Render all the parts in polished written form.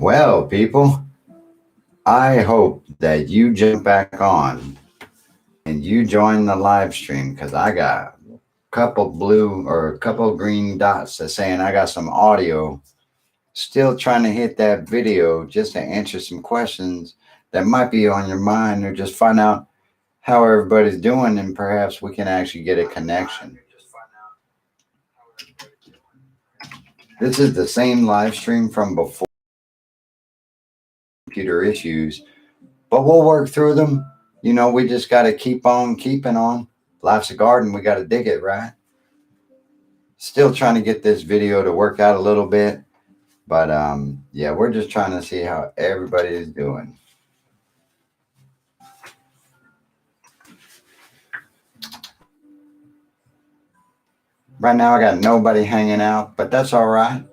Well, people, I hope that you jump back on and you join the live stream because I got a couple blue or a couple green dots that's saying I got some audio. Still trying to hit that video just to answer some questions that might be on your mind or just find out how everybody's doing and perhaps we can actually get a connection. This is the same live stream from before computer issues, but we'll work through them. We just got to keep on keeping on. Life's a garden. We got to dig it, right? Still trying to get this video to work out a little bit, but yeah, we're just trying to see how everybody is doing. Right now, I got nobody hanging out, but that's all right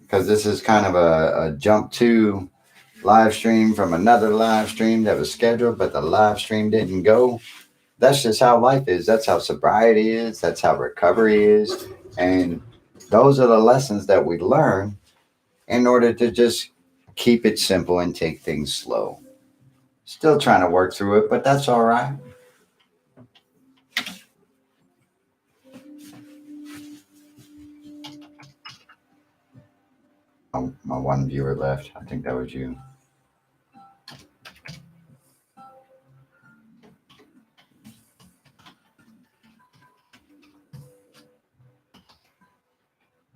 because this is kind of a jump to live stream from another live stream that was scheduled, but the live stream didn't go. That's just how life is. That's how sobriety is. That's how recovery is. And those are the lessons that we learn in order to just keep it simple and take things slow. Still trying to work through it, but that's all right. My one viewer left. I think that was you.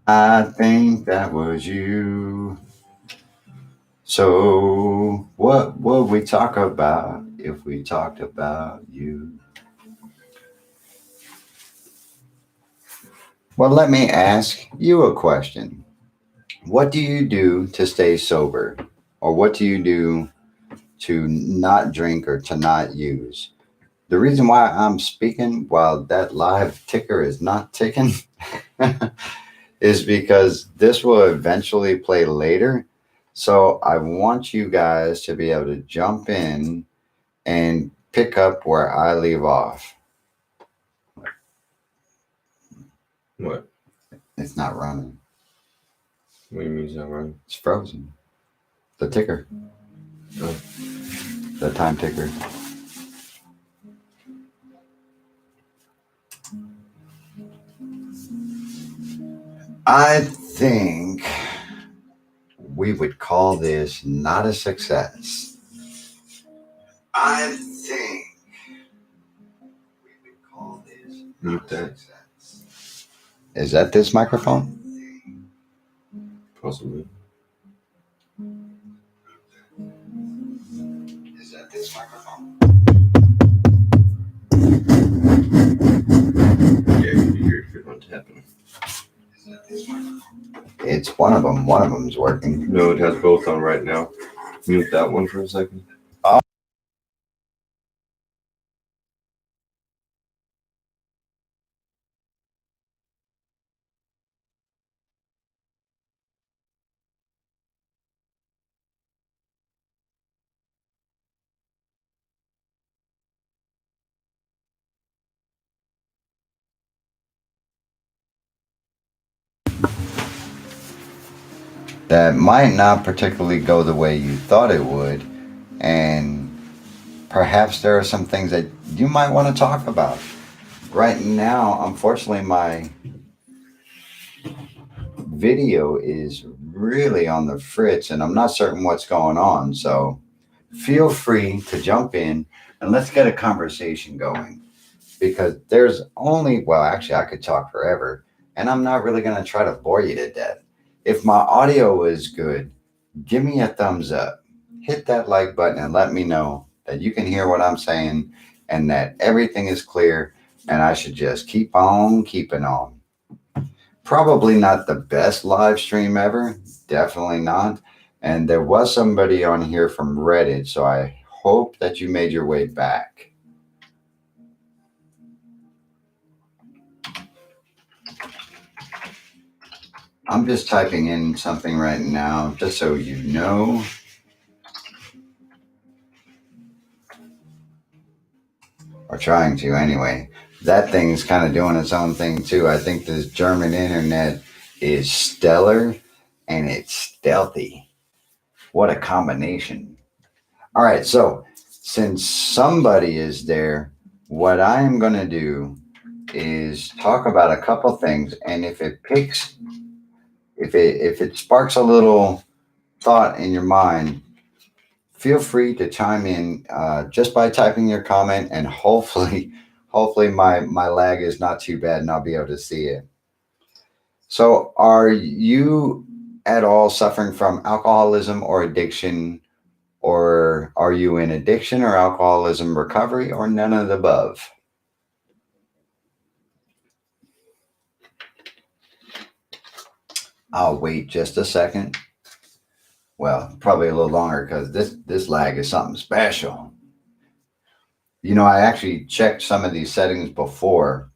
I think that was you. So, what would we talk about if we talked about you? Well, let me ask you a question. What do you do to stay sober? Or what do you do to not drink or to not use? The reason why I'm speaking while that live ticker is not ticking is because this will eventually play later. So I want you guys to be able to jump in and pick up where I leave off. What? It's not running. What do you mean it's not running? It's frozen. The ticker. Oh. The time ticker. I think we would call this not a success. I think we would call this Mute that. success. Is that this microphone? Possibly. Is that this microphone? Yeah, you can hear if you're tapping. Is that this microphone? It's one of them. One of them's working. No, it has both on right now. Mute that one for a second. That might not particularly go the way you thought it would, and perhaps there are some things that you might want to talk about. Right now, unfortunately, my video is really on the fritz and I'm not certain what's going on. So feel free to jump in and let's get a conversation going because there's only, well, actually, I could talk forever and I'm not really going to try to bore you to death. If my audio is good, give me a thumbs up, hit that like button and let me know that you can hear what I'm saying and that everything is clear and I should just keep on keeping on. Probably not the best live stream ever, definitely not. And there was somebody on here from Reddit, so I hope that you made your way back. I'm just typing in something right now, just so you know. Or trying to anyway. That thing's kind of doing its own thing too. I think this German internet is stellar and it's stealthy. What a combination. All right. So since somebody is there, what I am going to do is talk about a couple things. And if it sparks a little thought in your mind, feel free to chime in just by typing your comment, and hopefully my lag is not too bad and I'll be able to see it. So are you at all suffering from alcoholism or addiction, or are you in addiction or alcoholism recovery, or none of the above? I'll wait just a second. Well, probably a little longer because this lag is something special. I actually checked some of these settings before,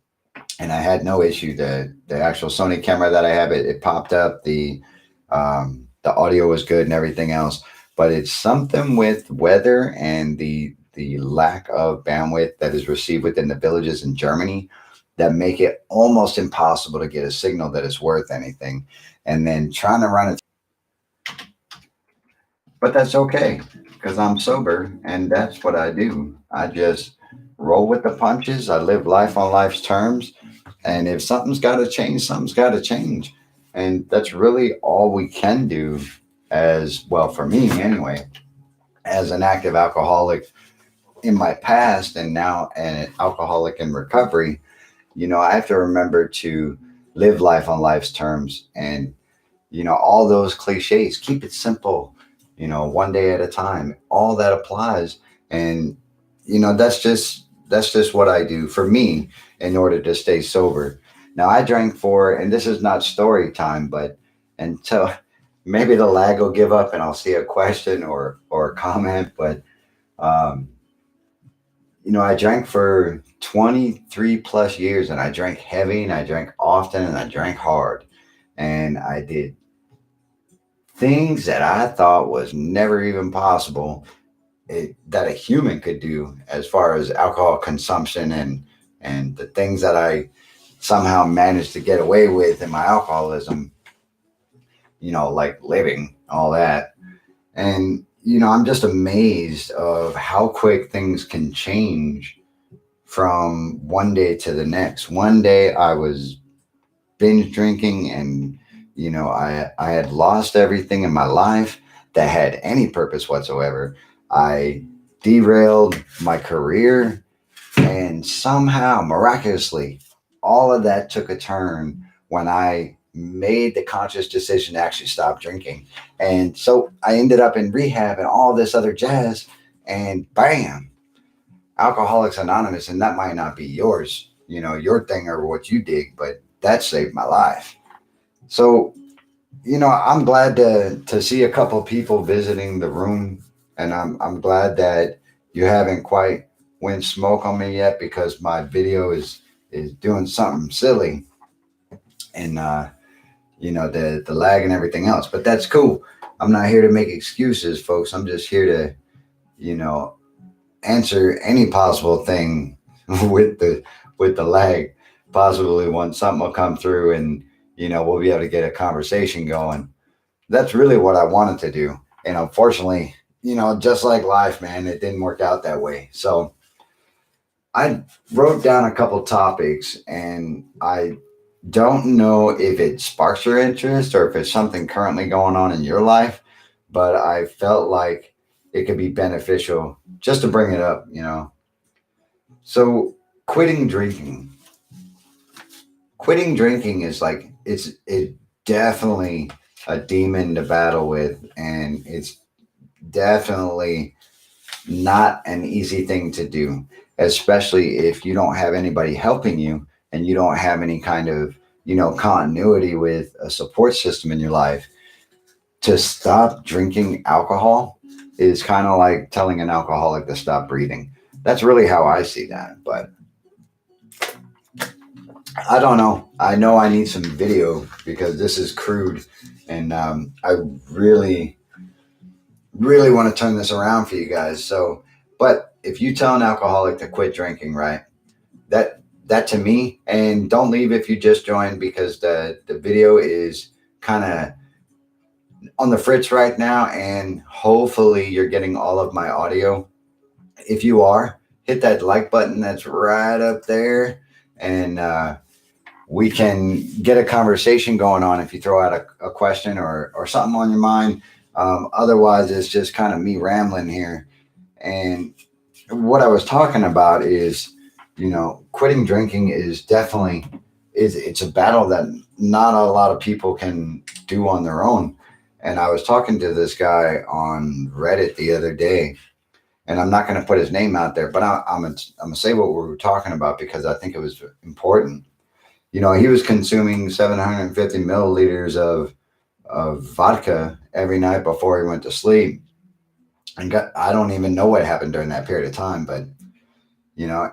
and I had no issue. The actual Sony camera that I have, it popped up. The audio was good and everything else, but it's something with weather and the lack of bandwidth that is received within the villages in Germany that make it almost impossible to get a signal that is worth anything. And then trying to run it, but that's okay because I'm sober and that's what I do. I just roll with the punches. I live life on life's terms. And if something's got to change, something's got to change. And that's really all we can do, as well, for me anyway, as an active alcoholic in my past and now an alcoholic in recovery. I have to remember to live life on life's terms, and all those cliches, keep it simple, one day at a time, all that applies. And that's just what I do for me in order to stay sober. Now I drank for, and this is not story time, but until maybe the lag will give up and I'll see a question or a comment. But um I drank for 23 plus years, and I drank heavy and I drank often and I drank hard, and I did things that I thought was never even possible, that a human could do, as far as alcohol consumption and the things that I somehow managed to get away with in my alcoholism, like living, all that. And I'm just amazed of how quick things can change from one day to the next. One day I was binge drinking, and I had lost everything in my life that had any purpose whatsoever. I derailed my career, and somehow miraculously all of that took a turn when I made the conscious decision to actually stop drinking. And so I ended up in rehab and all this other jazz, and bam, Alcoholics Anonymous. And that might not be yours, your thing or what you dig, but that saved my life. So, I'm glad to see a couple people visiting the room, and I'm glad that you haven't quite went smoke on me yet, because my video is doing something silly, and the lag and everything else. But that's cool. I'm not here to make excuses, folks. I'm just here to you know answer any possible thing with the lag. Possibly one something will come through, and we'll be able to get a conversation going. That's really what I wanted to do. And unfortunately, just like life, man, it didn't work out that way. So I wrote down a couple topics, and I don't know if it sparks your interest or if it's something currently going on in your life, but I felt like it could be beneficial just to bring it up. So quitting drinking. Quitting drinking is like it definitely a demon to battle with, and it's definitely not an easy thing to do, especially if you don't have anybody helping you and you don't have any kind of, continuity with a support system in your life. To stop drinking alcohol is kind of like telling an alcoholic to stop breathing. That's really how I see that. But I don't know. I know I need some video because this is crude, and I really, really want to turn this around for you guys. So, but if you tell an alcoholic to quit drinking, right? That to me, and don't leave if you just joined, because the video is kind of on the fritz right now, and hopefully you're getting all of my audio. If you are, hit that like button that's right up there, and we can get a conversation going on if you throw out a question or something on your mind. Otherwise, it's just kind of me rambling here. And what I was talking about is, quitting drinking is definitely it's a battle that not a lot of people can do on their own. And I was talking to this guy on Reddit the other day, and I'm not going to put his name out there, but I'm gonna say what we were talking about because I think it was important. He was consuming 750 milliliters of vodka every night before he went to sleep, and I don't even know what happened during that period of time, but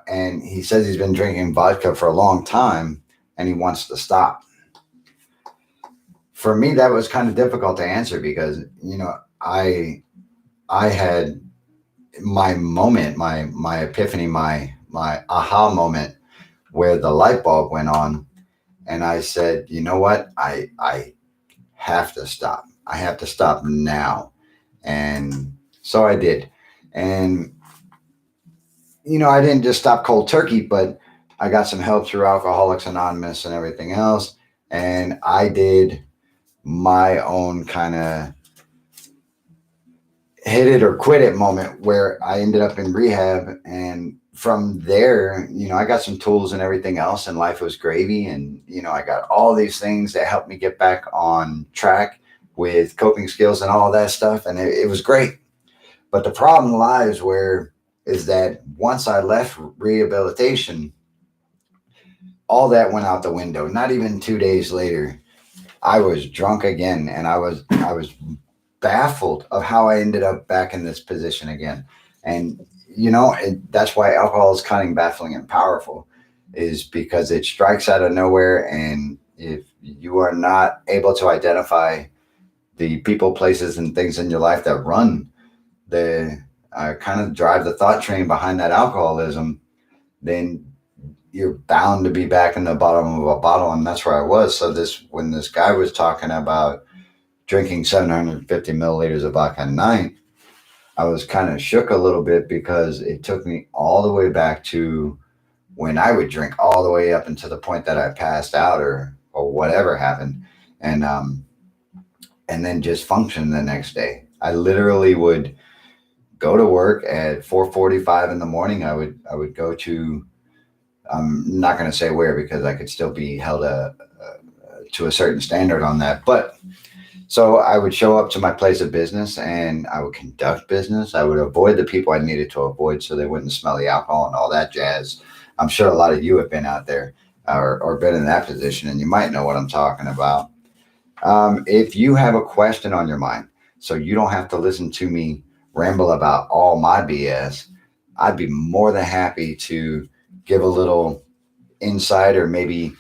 and he says he's been drinking vodka for a long time, and he wants to stop. For me, that was kind of difficult to answer because I had my moment, my epiphany, my aha moment where the light bulb went on, and I said, you know what, I have to stop. I have to stop now, and so I did. And I didn't just stop cold turkey, but I got some help through Alcoholics Anonymous and everything else, and I did my own kind of hit it or quit it moment where I ended up in rehab. And from there, I got some tools and everything else, and life was gravy. And, I got all these things that helped me get back on track with coping skills and all that stuff. And it was great. But the problem lies where is that once I left rehabilitation, all that went out the window. Not even 2 days later, I was drunk again, and I was baffled of how I ended up back in this position again. And that's why alcohol is kind of baffling and powerful, is because it strikes out of nowhere. And if you are not able to identify the people, places, and things in your life that run the kind of drive the thought train behind that alcoholism, then you're bound to be back in the bottom of a bottle. And that's where I was. So when this guy was talking about drinking 750 milliliters of vodka a night, I was kind of shook a little bit because it took me all the way back to when I would drink all the way up until the point that I passed out or whatever happened, and then just function the next day. I literally would go to work at 4:45 in the morning. I would go to, I'm not going to say where because I could still be held to a certain standard on that, but so I would show up to my place of business and I would conduct business. I would avoid the people I needed to avoid so they wouldn't smell the alcohol and all that jazz. I'm sure a lot of you have been out there or been in that position, and you might know what I'm talking about. If you have a question on your mind, so you don't have to listen to me ramble about all my BS, I'd be more than happy to give a little insight, or maybe,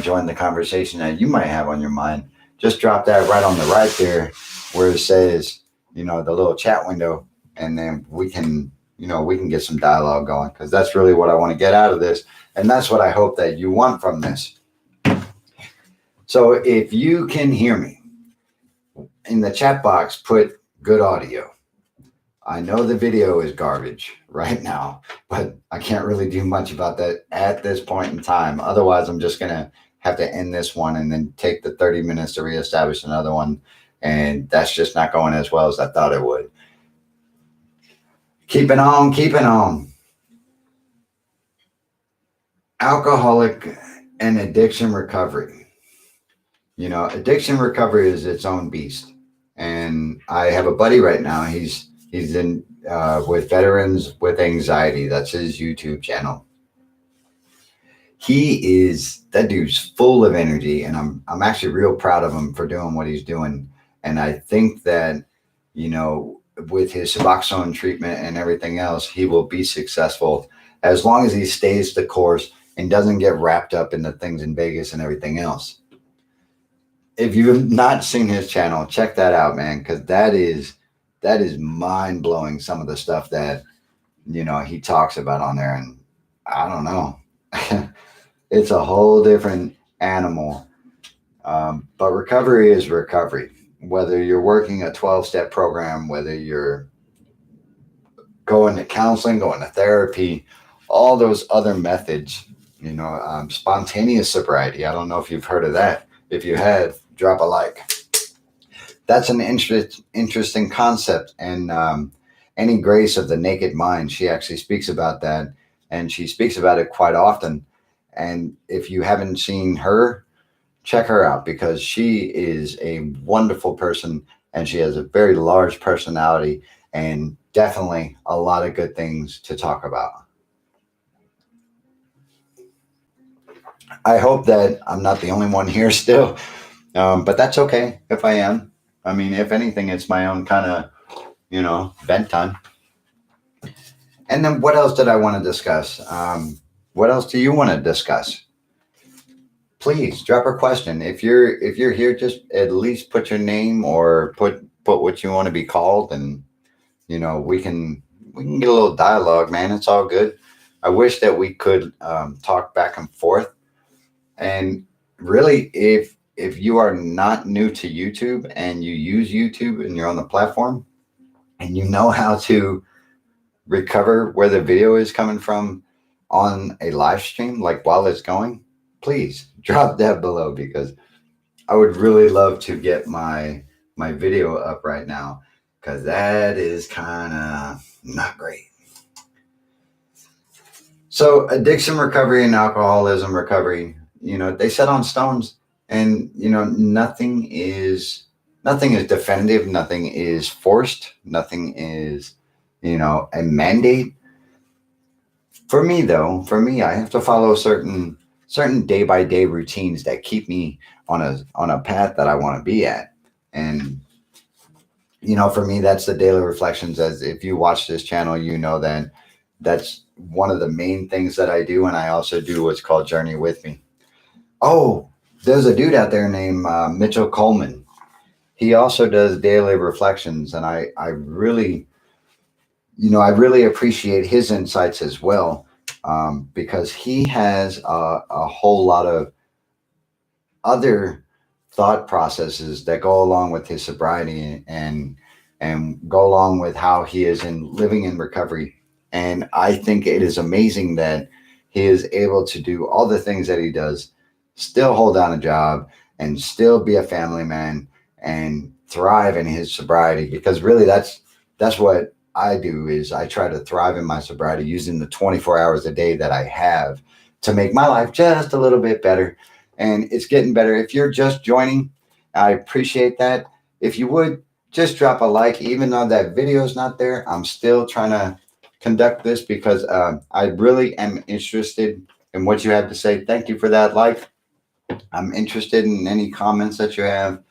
join the conversation that you might have on your mind. Just drop that right on the right there where it says, the little chat window, and then we can get some dialogue going, because that's really what I want to get out of this. And that's what I hope that you want from this. So if you can hear me in the chat box, put good audio. I know the video is garbage right now, but I can't really do much about that at this point in time. Otherwise, I'm just going to have to end this one and then take the 30 minutes to reestablish another one. And that's just not going as well as I thought it would. Keeping on. Alcoholic and addiction recovery. Addiction recovery is its own beast. And I have a buddy right now. He's in with Veterans with Anxiety. That's his YouTube channel. That dude's full of energy, and I'm actually real proud of him for doing what he's doing. And I think that, with his Suboxone treatment and everything else, he will be successful as long as he stays the course and doesn't get wrapped up in the things in Vegas and everything else. If you have not seen his channel, check that out, man, because that is mind blowing. Some of the stuff that he talks about on there, and I don't know, it's a whole different animal. But recovery is recovery. whether you're working a 12-step program, whether you're going to counseling, going to therapy, all those other methods, spontaneous sobriety. I don't know if you've heard of that. If you have, drop a like. That's an interesting concept. And Annie Grace of the Naked Mind, she actually speaks about that, and she speaks about it quite often. And if you haven't seen her, check her out because she is a wonderful person and she has a very large personality and definitely a lot of good things to talk about. I hope that I'm not the only one here still, but that's okay if I am. I mean, if anything, it's my own kind of, vent time. And then what else did I want to discuss? What else do you want to discuss? Please drop a question. If you're here, just at least put your name or put what you want to be called, and we can get a little dialogue, man. It's all good. I wish that we could talk back and forth. And really, if you are not new to YouTube and you use YouTube and you're on the platform and you know how to recover where the video is coming from on a live stream, like while it's going, please drop that below because I would really love to get my video up right now because that is kind of not great. So addiction recovery and alcoholism recovery, they set on stones, and nothing is definitive, nothing is forced, nothing is a mandate. For me, I have to follow certain day by day routines that keep me on a path that I want to be at. And for me, that's the daily reflections. As if you watch this channel, that that's one of the main things that I do. And I also do what's called Journey With Me. Oh, there's a dude out there named Mitchell Coleman. He also does daily reflections, and I really appreciate his insights as well, because he has a whole lot of other thought processes that go along with his sobriety and go along with how he is in living in recovery. And I think it is amazing that he is able to do all the things that he does, still hold down a job and still be a family man and thrive in his sobriety, because really that's what I do. Is I try to thrive in my sobriety using the 24 hours a day that I have to make my life just a little bit better. And it's getting better. If you're just joining, I appreciate that. If you would just drop a like, even though that video is not there, I'm still trying to conduct this because I really am interested in what you have to say. Thank you for that like. I'm interested in any comments that you have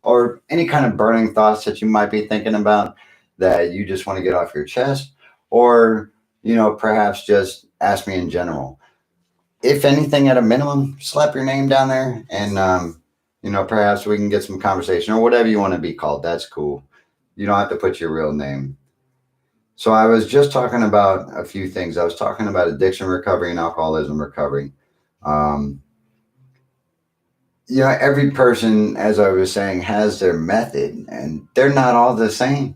or any kind of burning thoughts that you might be thinking about that you just want to get off your chest, or perhaps just ask me in general. If anything, at a minimum, slap your name down there, and perhaps we can get some conversation or whatever you want to be called. That's cool. You don't have to put your real name. So I was just talking about a few things. I was talking about addiction recovery and alcoholism recovery. Um, every person, as I was saying, has their method, and they're not all the same.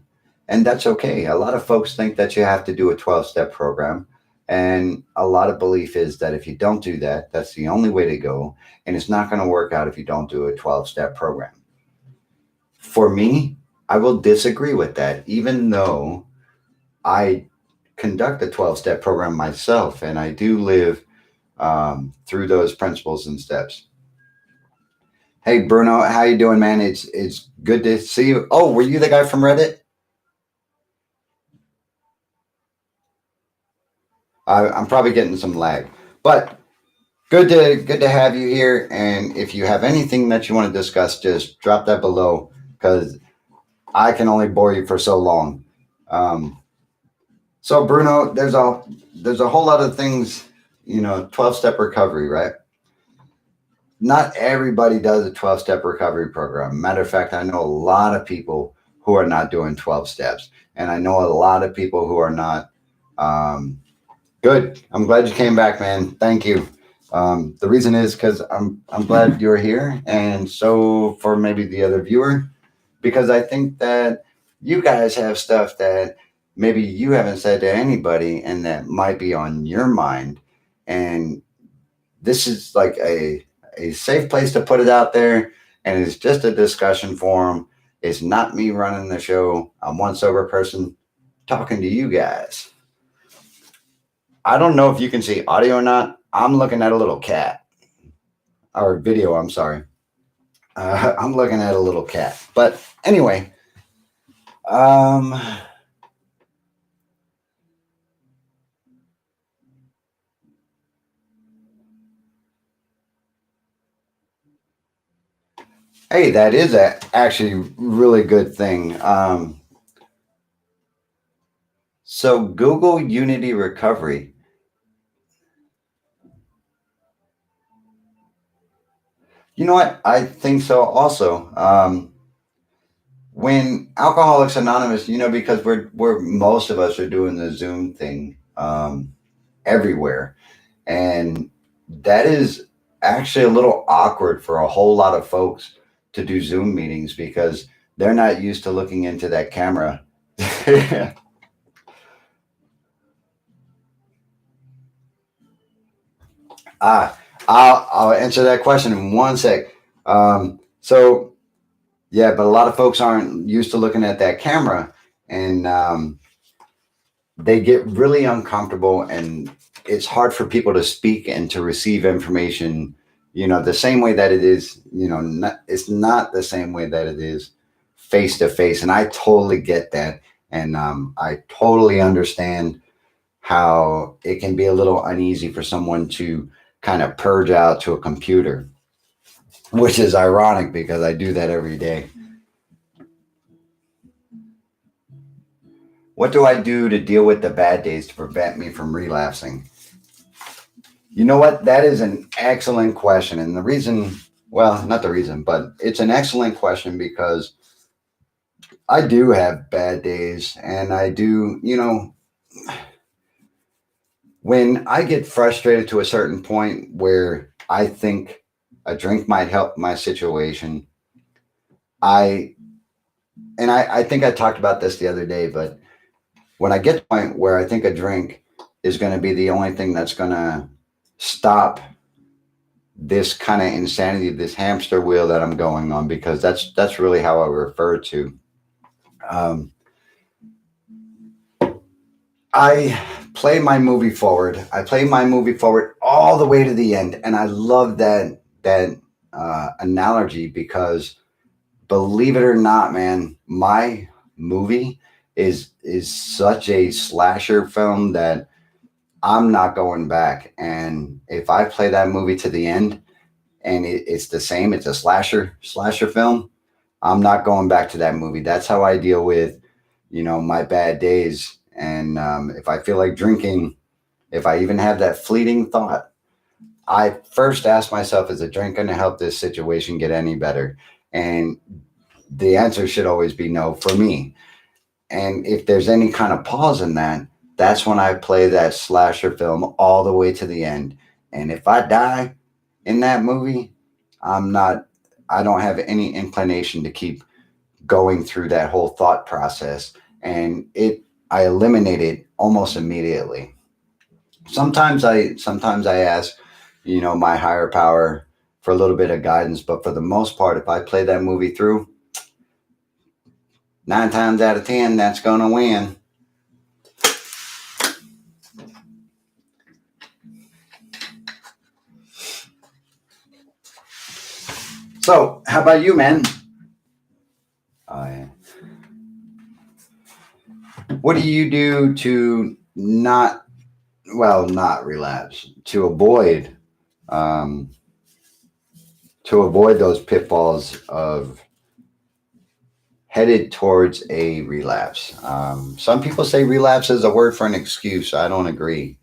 And that's okay. A lot of folks think that you have to do a 12-step program. And a lot of belief is that if you don't do that, that's the only way to go. And it's not going to work out if you don't do a 12-step program. For me, I will disagree with that, even though I conduct a 12-step program myself, and I do live through those principles and steps. Hey, Bruno, how you doing, man? It's good to see you. Oh, were you the guy from Reddit? I'm probably getting some lag, but good to have you here. And if you have anything that you want to discuss, just drop that below because I can only bore you for so long. So Bruno, there's a whole lot of things, 12-step recovery, right? Not everybody does a 12-step recovery program. Matter of fact, I know a lot of people who are not doing 12 steps, and I know a lot of people who are not. Good. I'm glad you came back, man. Thank you. The reason is because I'm glad you're here, and so for maybe the other viewer, because I think that you guys have stuff that maybe you haven't said to anybody and that might be on your mind. And this is like a safe place to put it out there. And it's just a discussion forum. It's not me running the show. I'm one sober person talking to you guys. I don't know if you can see audio or not. I'm looking at a little cat or video. I'm sorry. I'm looking at a little cat. But anyway, um, hey, that is actually really good thing. So Google Unity Recovery. You know what? I think so also. When Alcoholics Anonymous, because we're most of us are doing the Zoom thing everywhere, and that is actually a little awkward for a whole lot of folks to do Zoom meetings because they're not used to looking into that camera. ah, I'll answer that question in one sec. So yeah, but a lot of folks aren't used to looking at that camera, and they get really uncomfortable, and it's hard for people to speak and to receive information. The same way that it is. It's not the same way that it is face to face, and I totally get that, and I totally understand how it can be a little uneasy for someone to kind of purge out to a computer, which is ironic because I do that every day. What do I do to deal with the bad days to prevent me from relapsing? You know what? That is an excellent question. And the reason, well, not the reason, but it's an excellent question because I do have bad days. And I do, when I get frustrated to a certain point where I think a drink might help my situation, I, I think I talked about this the other day, but when I get to the point where I think a drink is going to be the only thing that's going to stop this kind of insanity, this hamster wheel that I'm going on, because that's really how I refer to. Um, I play my movie forward. I play my movie forward all the way to the end, and I love that analogy because, believe it or not, man, my movie is such a slasher film that I'm not going back. And if I play that movie to the end and it's the same, it's a slasher film, I'm not going back to that movie. That's how I deal with, my bad days. And if I feel like drinking, if I even have that fleeting thought, I first ask myself, is a drink going to help this situation get any better? And the answer should always be no for me. And if there's any kind of pause in that, that's when I play that slasher film all the way to the end. And if I die in that movie, I'm not, I don't have any inclination to keep going through that whole thought process. And I eliminate it almost immediately. Sometimes I ask, my higher power for a little bit of guidance, but for the most part, if I play that movie through, 9 times out of 10, that's going to win. So, how about you, man? Yeah. What do you do to not relapse, um, to avoid those pitfalls of headed towards a relapse? Some people say relapse is a word for an excuse. I don't agree.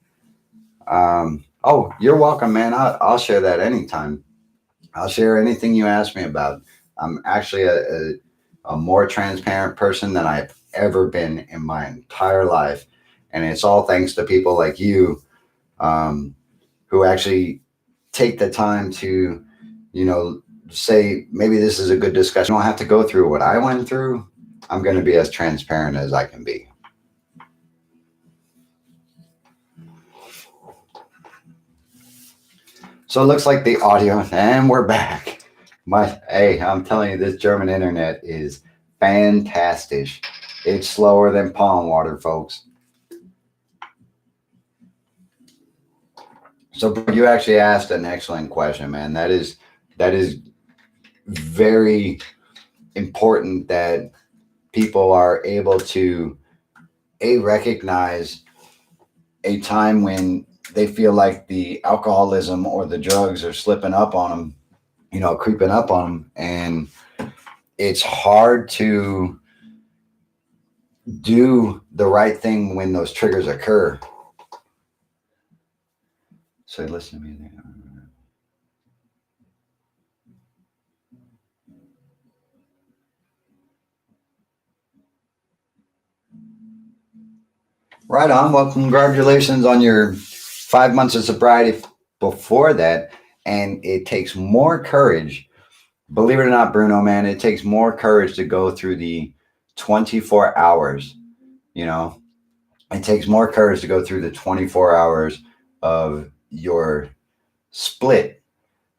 Oh, you're welcome, man. I'll share that anytime. I'll share anything you ask me about. I'm actually a more transparent person than I've ever been in my entire life. And it's all thanks to people like you, um, who actually take the time to, say maybe this is a good discussion. I don't have to go through what I went through. I'm going to be as transparent as I can be. So it looks like the audio, and we're back. Hey, I'm telling you, this German internet is fantastic. It's slower than pond water, folks. So you actually asked an excellent question, man. That is very important that people are able to recognize a time when they feel like the alcoholism or the drugs are slipping up on them, creeping up on them, and it's hard to do the right thing when those triggers occur. So listen to me there. Right on. Well, congratulations on your 5 months of sobriety before that. And it takes more courage, believe it or not, Bruno, man, it takes more courage to go through the 24 hours. It takes more courage to go through the 24 hours of your split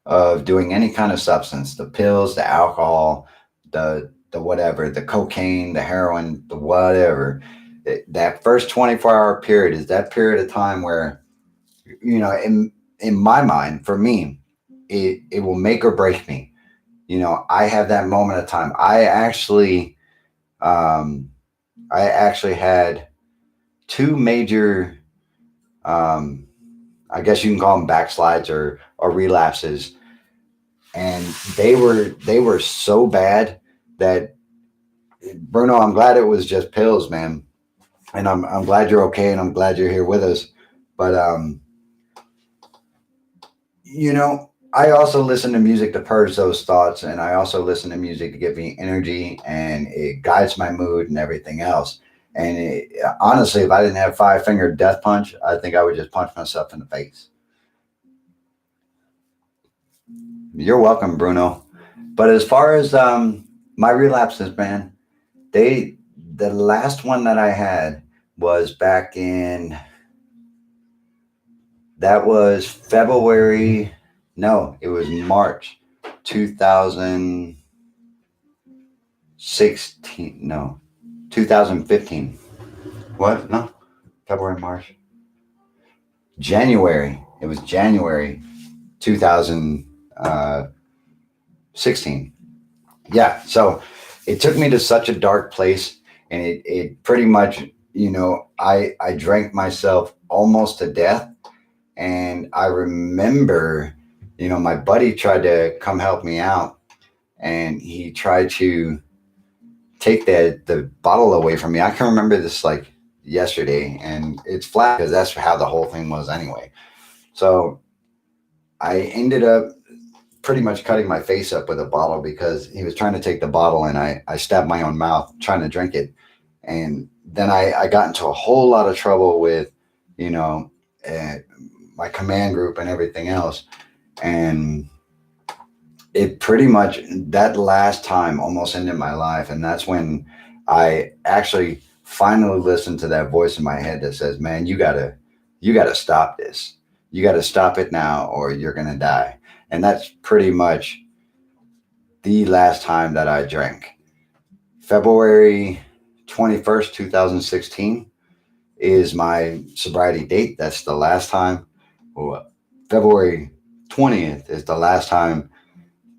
of doing any kind of substance, the pills, the alcohol, the whatever, the cocaine, the heroin, the whatever. That first 24-hour period is that period of time where, in my mind, for me, it will make or break me. I have that moment of time. I actually had two major, I guess you can call them backslides or relapses, and they were so bad that, Bruno, I'm glad it was just pills, man, and I'm glad you're okay, and I'm glad you're here with us. But I also listen to music to purge those thoughts, and I also listen to music to give me energy, and it guides my mood and everything else. And honestly, if I didn't have Five Finger Death Punch, I think I would just punch myself in the face. You're welcome, Bruno. But as far as my relapses, man, the last one that I had was back in, that was February. No, it was March 2016. No, 2015. What? No, February, March, January. It was January 2016. Yeah. So it took me to such a dark place, and it pretty much, I drank myself almost to death. And I remember, my buddy tried to come help me out, and he tried to take the bottle away from me. I can remember this like yesterday, and it's flat because that's how the whole thing was anyway. So I ended up pretty much cutting my face up with a bottle because he was trying to take the bottle, and I stabbed my own mouth trying to drink it. And then I got into a whole lot of trouble with, you know, uh, my command group and everything else. And it pretty much, that last time almost ended my life. And that's when I actually finally listened to that voice in my head that says, man, you gotta stop this. You gotta stop it now or you're gonna die. And that's pretty much the last time that I drank. February 21st, 2016 is my sobriety date. That's the last time. Well, February 20th is the last time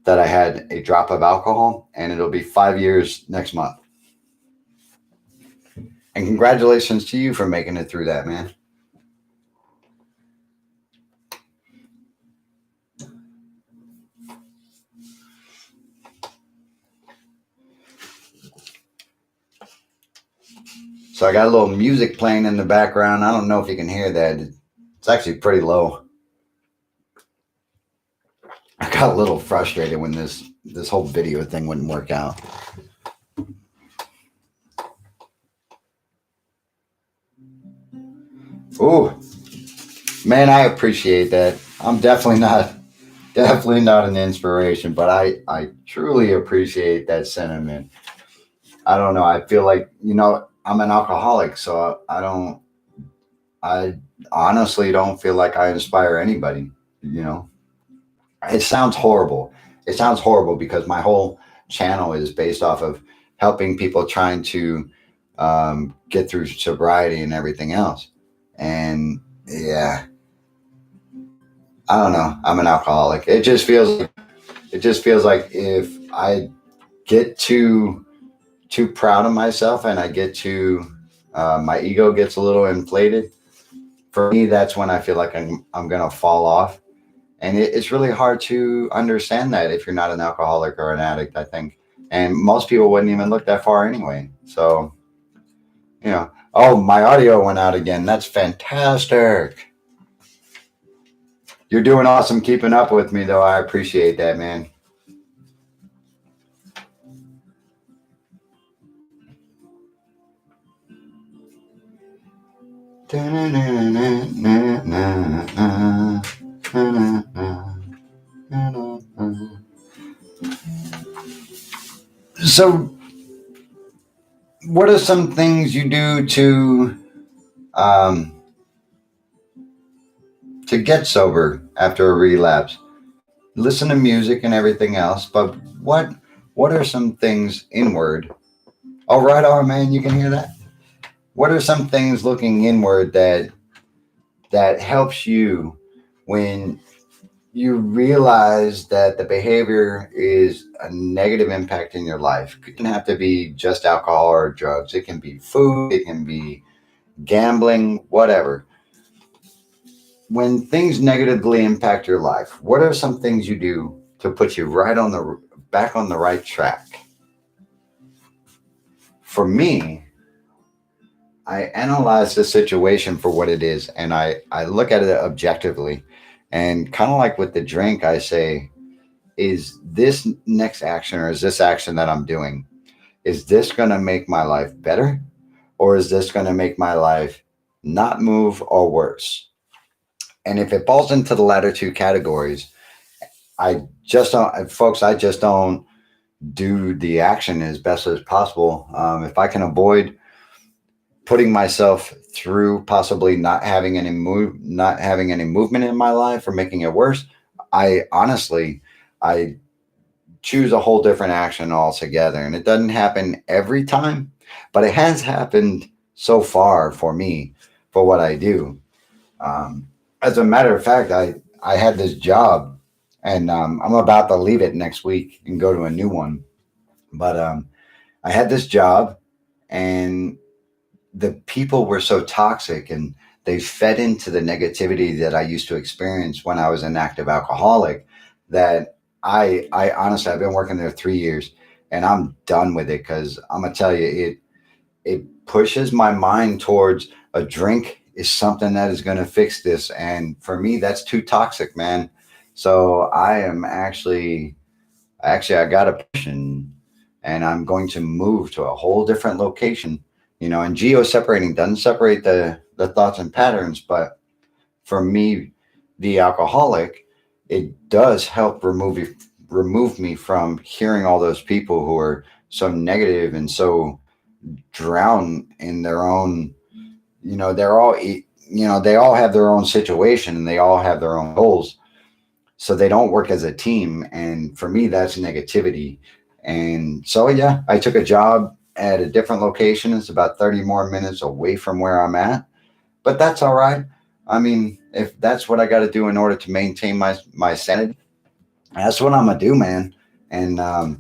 that I had a drop of alcohol, and it'll be 5 years next month. And congratulations to you for making it through that, man. So I got a little music playing in the background. I don't know if you can hear that. It's actually pretty low. I got a little frustrated when this whole video thing wouldn't work out. Ooh, man, I appreciate that. I'm definitely not Definitely not an inspiration, but I truly appreciate that sentiment. I don't know. I feel like, I'm an alcoholic, so I honestly don't feel like I inspire anybody, you know. It sounds horrible. It sounds horrible because my whole channel is based off of helping people trying to get through sobriety and everything else. And yeah, I don't know. I'm an alcoholic. It just feels like if I get too proud of myself and I get too my ego gets a little inflated. For me, that's when I feel like I'm gonna fall off. And it's really hard to understand that if you're not an alcoholic or an addict, I think. And most people wouldn't even look that far anyway. So, oh, my audio went out again. That's fantastic. You're doing awesome keeping up with me, though. I appreciate that, man. So, what are some things you do um, to get sober after a relapse? Listen to music and everything else, but what are some things inward? All right, all right, man, you can hear that. What are some things looking inward that helps you when you realize that the behavior is a negative impact in your life? It can have to be just alcohol or drugs. It can be food. It can be gambling, whatever. When things negatively impact your life, what are some things you do to put you right on the back on the right track? For me, I analyze the situation for what it is, and I look at it objectively. And kind of like with the drink, I say, is this next action or is this action that I'm doing, is this going to make my life better or is this going to make my life not move or worse? And if it falls into the latter two categories, I just don't, folks, I just don't do the action as best as possible. If I can avoid putting myself through possibly not having any movement in my life or making it worse, I honestly, I choose a whole different action altogether. And it doesn't happen every time, but it has happened so far for me for what I do. Um, as a matter of fact, I had this job, and I'm about to leave it next week and go to a new one. But I had this job, and the people were so toxic, and they fed into the negativity that I used to experience when I was an active alcoholic. That I honestly, I've been working there 3 years, and I'm done with it because I'm gonna tell you, it pushes my mind towards a drink is something that is going to fix this, and for me, that's too toxic, man. So I am actually I got a position, and I'm going to move to a whole different location. And geo separating doesn't separate the thoughts and patterns, but for me, the alcoholic, it does help remove me from hearing all those people who are so negative and so drown in their own. They're all they all have their own situation and they all have their own goals, so they don't work as a team. And for me, that's negativity. And so, yeah, I took a job at a different location. It's about 30 more minutes away from where I'm at, but that's all right. I mean, if that's what I got to do in order to maintain my sanity, that's what I'm gonna do, man. And I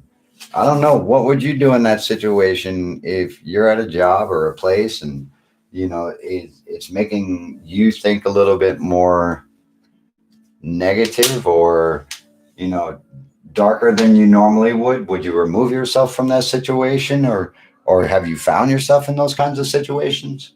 don't know, what would you do in that situation if you're at a job or a place and it's making you think a little bit more negative or you know darker than you normally would? Would you remove yourself from that situation, or have you found yourself in those kinds of situations?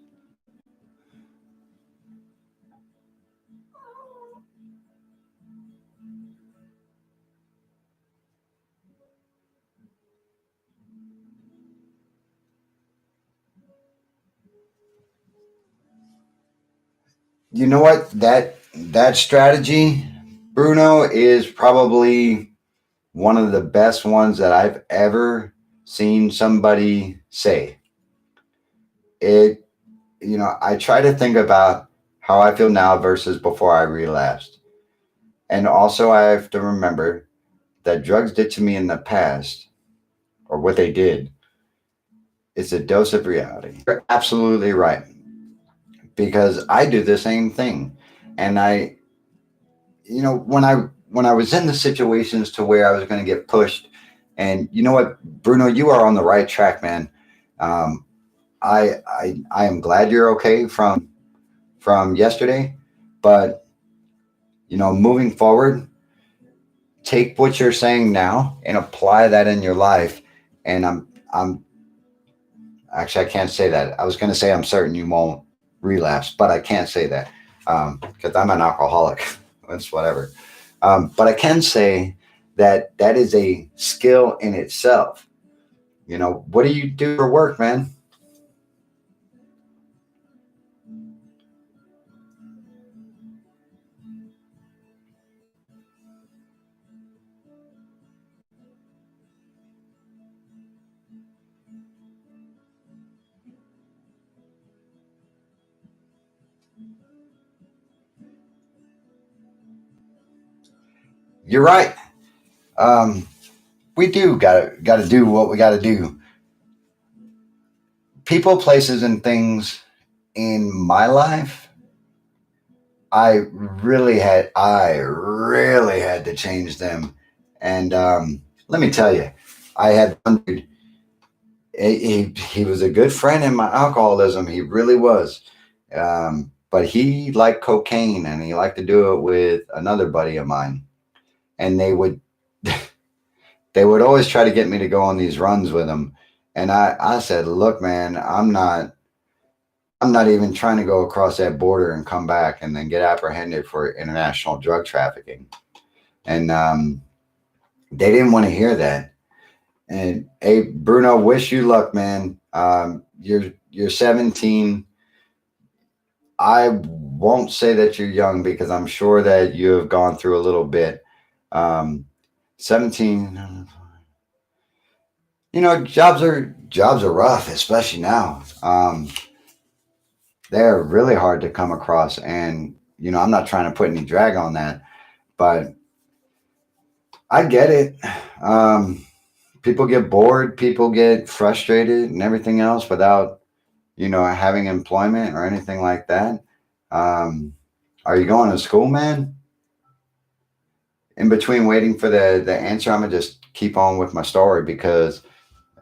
You know what, that strategy, Bruno is probably one of the best ones that I've ever seen somebody say. It, I try to think about how I feel now versus before I relapsed. And also, I have to remember that drugs did to me in the past, or what they did, is a dose of reality. You're absolutely right. Because I do the same thing. And when I was in the situations to where I was going to get pushed, and you know what, Bruno, you are on the right track, man. Um, I am glad you're okay from yesterday, but moving forward, take what you're saying now and apply that in your life. And I'm actually, I can't say that. I was going to say I'm certain you won't relapse, but I can't say that because I'm an alcoholic. That's whatever. But I can say that that is a skill in itself. What do you do for work, man? You're right. Um, we do gotta do what we gotta do. People, places, and things in my life, I really had to change them. And let me tell you, I had one dude. He was a good friend in my alcoholism. He really was. But he liked cocaine, and he liked to do it with another buddy of mine. And they would always try to get me to go on these runs with him. And I said, look, man, I'm not even trying to go across that border and come back and then get apprehended for international drug trafficking. And they didn't want to hear that. And hey, Bruno, wish you luck, man. You're 17. I won't say that you're young because I'm sure that you have gone through a little bit. Um, 17. Jobs are rough, especially now. They're really hard to come across, and I'm not trying to put any drag on that, but I get it. Um, People get bored, people get frustrated, and everything else without having employment or anything like that. Um, are you going to school, man? In between waiting for the answer, I'm gonna just keep on with my story because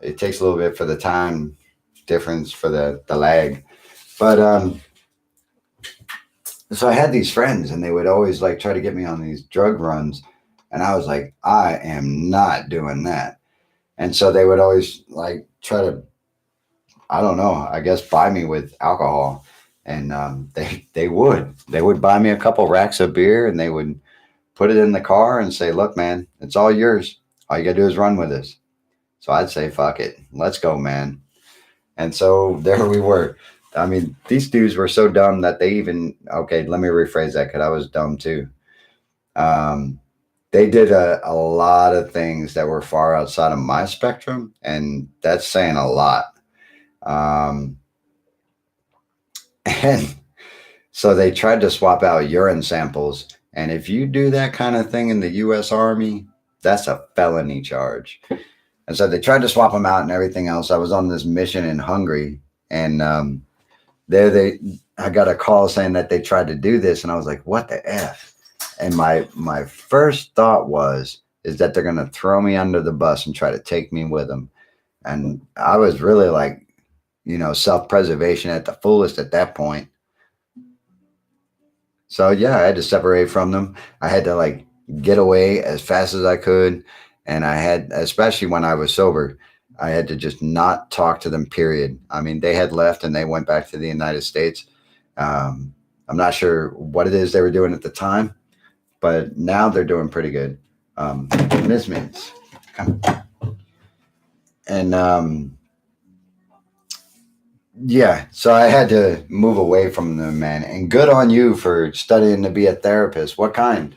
it takes a little bit for the time difference for the lag. But so I had these friends, and they would always like try to get me on these drug runs, and I was like, I am not doing that. And so they would always like try to, I don't know, I guess buy me with alcohol, and they would buy me a couple racks of beer, and they would put it in the car and say, look, man, it's all yours. All you gotta do is run with us. So I'd say, fuck it, let's go, man. And so there we were. I mean, these dudes were so dumb that they even, okay, let me rephrase that because I was dumb too. Um, they did a lot of things that were far outside of my spectrum, and that's saying a lot. Um, and so they tried to swap out urine samples. And if you do that kind of thing in the U.S. Army, that's a felony charge. And so they tried to swap them out and everything else. I was on this mission in Hungary, and there I got a call saying that they tried to do this, and I was like, what the F? And my first thought is that they're gonna throw me under the bus and try to take me with them. And I was really like, self-preservation at the fullest at that point. So yeah, I had to separate from them. I had to like get away as fast as I could. And I had, especially when I was sober, I had to just not talk to them, period. I mean, they had left and they went back to the United States. I'm not sure what it is they were doing at the time, but now they're doing pretty good. Miss Mints. And yeah, so I had to move away from them, man. And good on you for studying to be a therapist. What kind?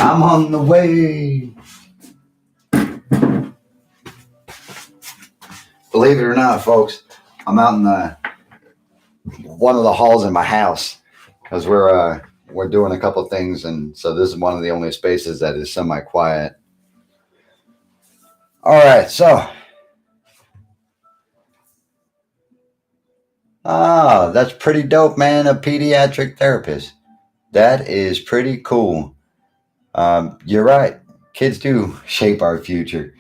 I'm on the way. Believe it or not, folks, I'm out in one of the halls in my house because we're doing a couple things, and so this is one of the only spaces that is semi-quiet. All right, so that's pretty dope, man. A pediatric therapist. That is pretty cool. You're right. Kids do shape our future.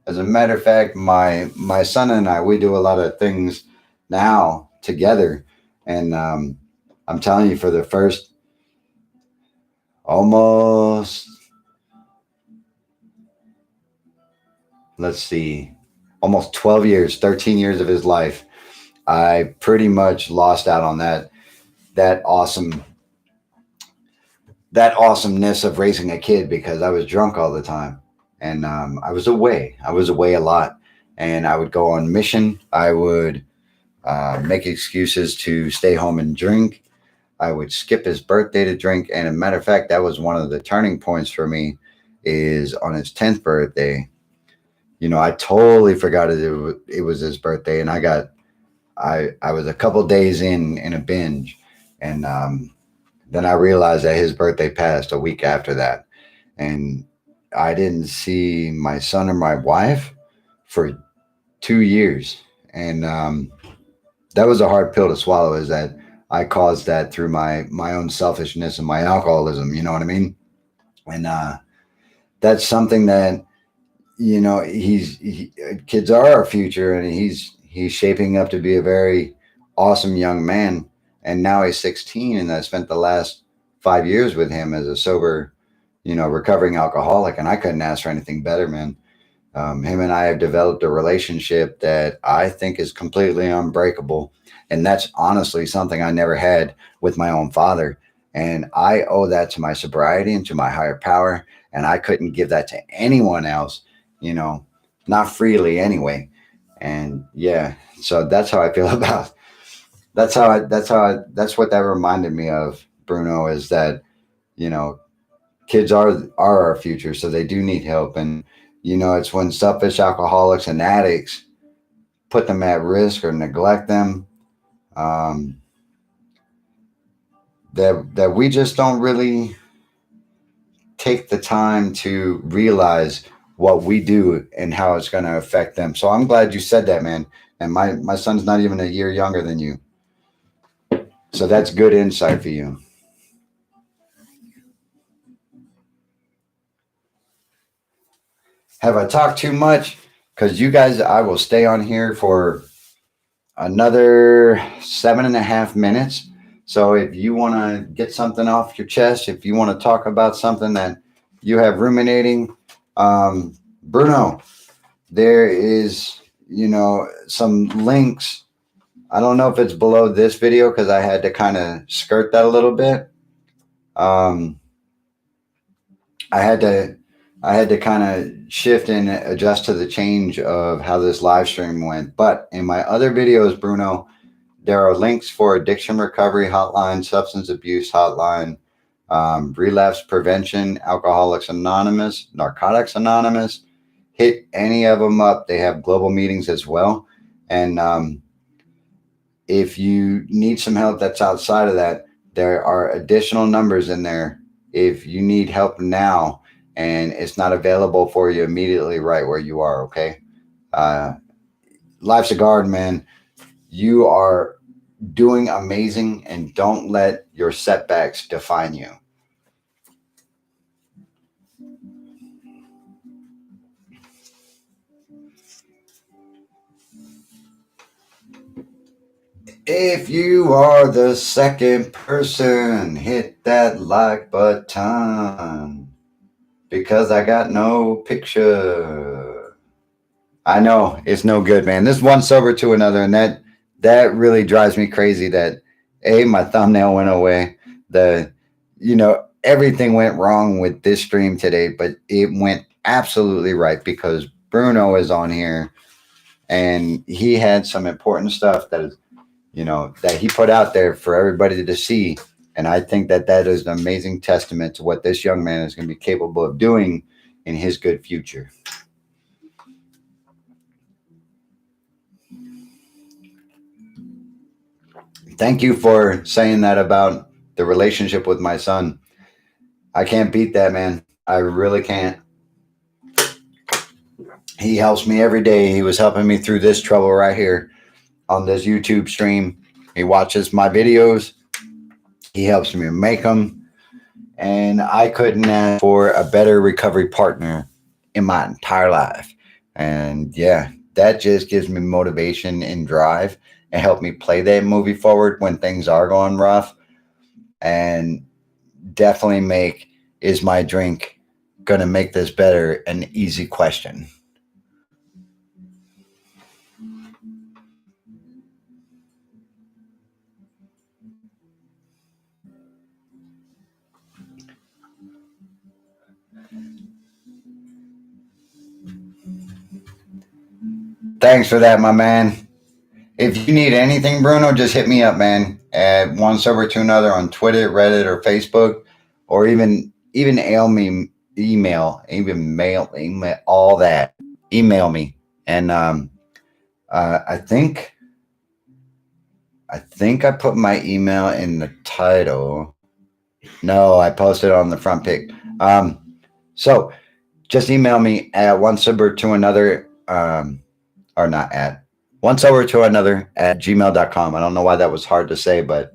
As a matter of fact, my son and I, we do a lot of things now together, and I'm telling you, for the first almost, let's see, almost 12 years, 13 years of his life, I pretty much lost out on that awesome that awesomeness of raising a kid because I was drunk all the time, and I was away. I was away a lot, and I would go on mission. I would make excuses to stay home and drink. I would skip his birthday to drink, and a matter of fact, that was one of the turning points for me. Is on his 10th birthday. You know, I totally forgot it was his birthday, and I was a couple days in a binge, and then I realized that his birthday passed a week after that. And I didn't see my son or my wife for 2 years. And that was a hard pill to swallow, is that I caused that through my own selfishness and my alcoholism. You know what I mean? And that's something that, kids are our future, and he's shaping up to be a very awesome young man. And now he's 16, and I spent the last 5 years with him as a sober, recovering alcoholic, and I couldn't ask for anything better, man. Him and I have developed a relationship that I think is completely unbreakable, and that's honestly something I never had with my own father. And I owe that to my sobriety and to my higher power, and I couldn't give that to anyone else, not freely anyway. And yeah, so that's how I feel about. That's what that reminded me of, Bruno, is that, you know, kids are our future, so they do need help. And it's when selfish alcoholics and addicts put them at risk or neglect them, um, that we just don't really take the time to realize what we do and how it's going to affect them. So I'm glad you said that, man. And my son's not even a year younger than you, so that's good insight for you. Have I talked too much? Because you guys, I will stay on here for another 7.5 minutes. So if you want to get something off your chest, if you want to talk about something that you have ruminating, Bruno, there is, some links. I don't know if it's below this video because I had to kind of skirt that a little bit. Um, I had to kind of shift and adjust to the change of how this live stream went. But in my other videos, Bruno, there are links for addiction recovery hotline, substance abuse hotline, relapse prevention, Alcoholics Anonymous, Narcotics Anonymous. Hit any of them up. They have global meetings as well. And if you need some help that's outside of that, there are additional numbers in there if you need help now and it's not available for you immediately right where you are, okay? Life's a garden, man. You are doing amazing, and don't let your setbacks define you. If you are the second person, hit that like button because I got no picture. I know it's no good, man. This one sober to another, and that really drives me crazy. That my thumbnail went away. Everything went wrong with this stream today, but it went absolutely right because Bruno is on here, and he had some important stuff that is that he put out there for everybody to see. And I think that that is an amazing testament to what this young man is going to be capable of doing in his good future. Thank you for saying that about the relationship with my son. I can't beat that, man. I really can't. He helps me every day. He was helping me through this trouble right here on this YouTube stream. He watches my videos. He helps me make them. And I couldn't ask for a better recovery partner in my entire life. And yeah, that just gives me motivation and drive and help me play that movie forward when things are going rough. And definitely make is my drink going to make this better an easy question. Thanks for that, my man. If you need anything, Bruno, just hit me up, man. At one server to another on Twitter, Reddit, or Facebook, or even email, all that. Email me, and I think I put my email in the title. No, I posted on the front pic. So just email me at one server to another, or not at one server to another at gmail.com. I don't know why that was hard to say, but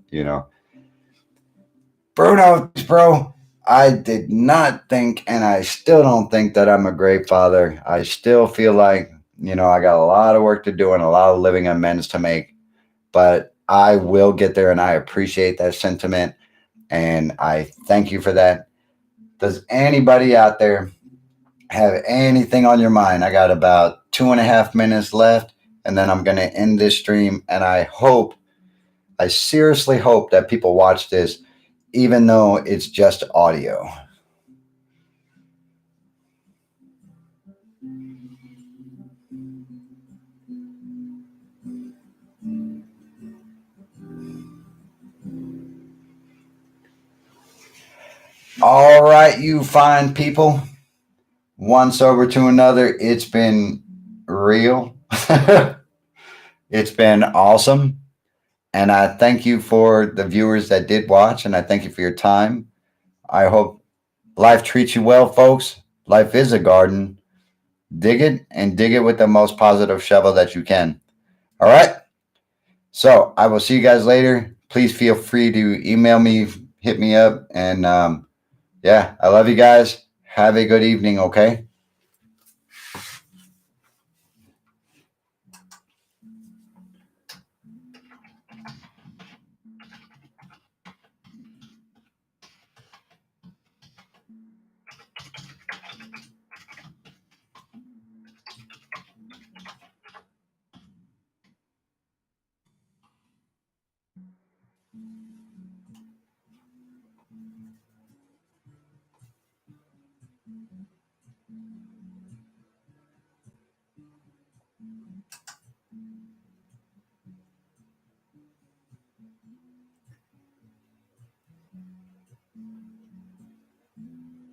Bruno, bro, I did not think, and I still don't think that I'm a great father. I still feel like, I got a lot of work to do and a lot of living amends to make, but I will get there, and I appreciate that sentiment, and I thank you for that. Does anybody out there have anything on your mind? I got about 2.5 minutes left, and then I'm going to end this stream, and I seriously hope that people watch this even though it's just audio. All right, you fine people. One sober to another. It's been real. It's been awesome. And I thank you for the viewers that did watch, and I thank you for your time. I hope life treats you well, folks. Life is a garden. Dig it and dig it with the most positive shovel that you can. All right. So I will see you guys later. Please feel free to email me, hit me up. And yeah, I love you guys. Have a good evening. Okay.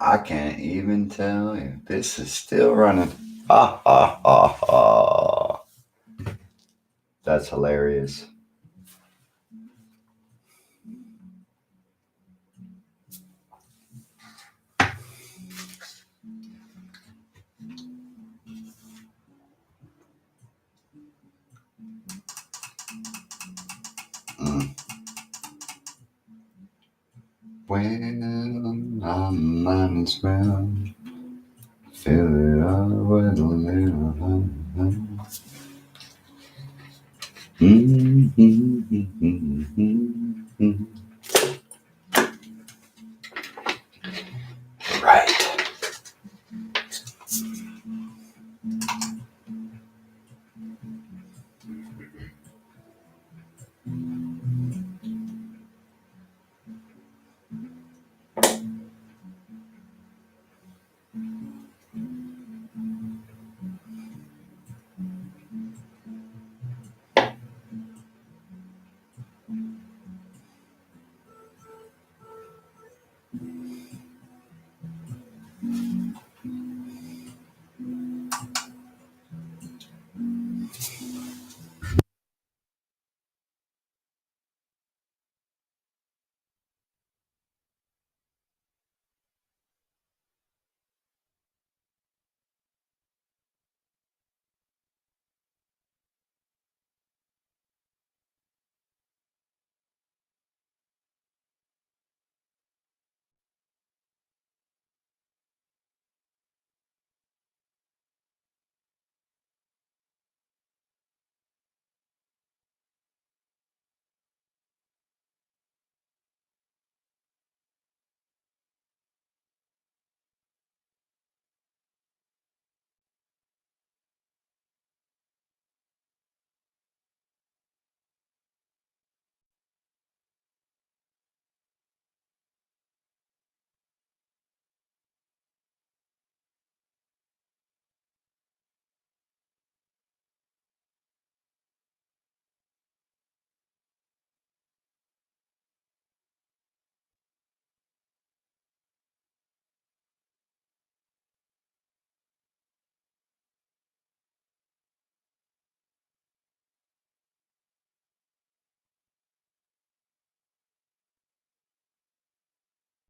I can't even tell if this is still running. Ha ha ha ha. That's hilarious. Mm. Well, I might as well fill it up with a little. Mm-hmm.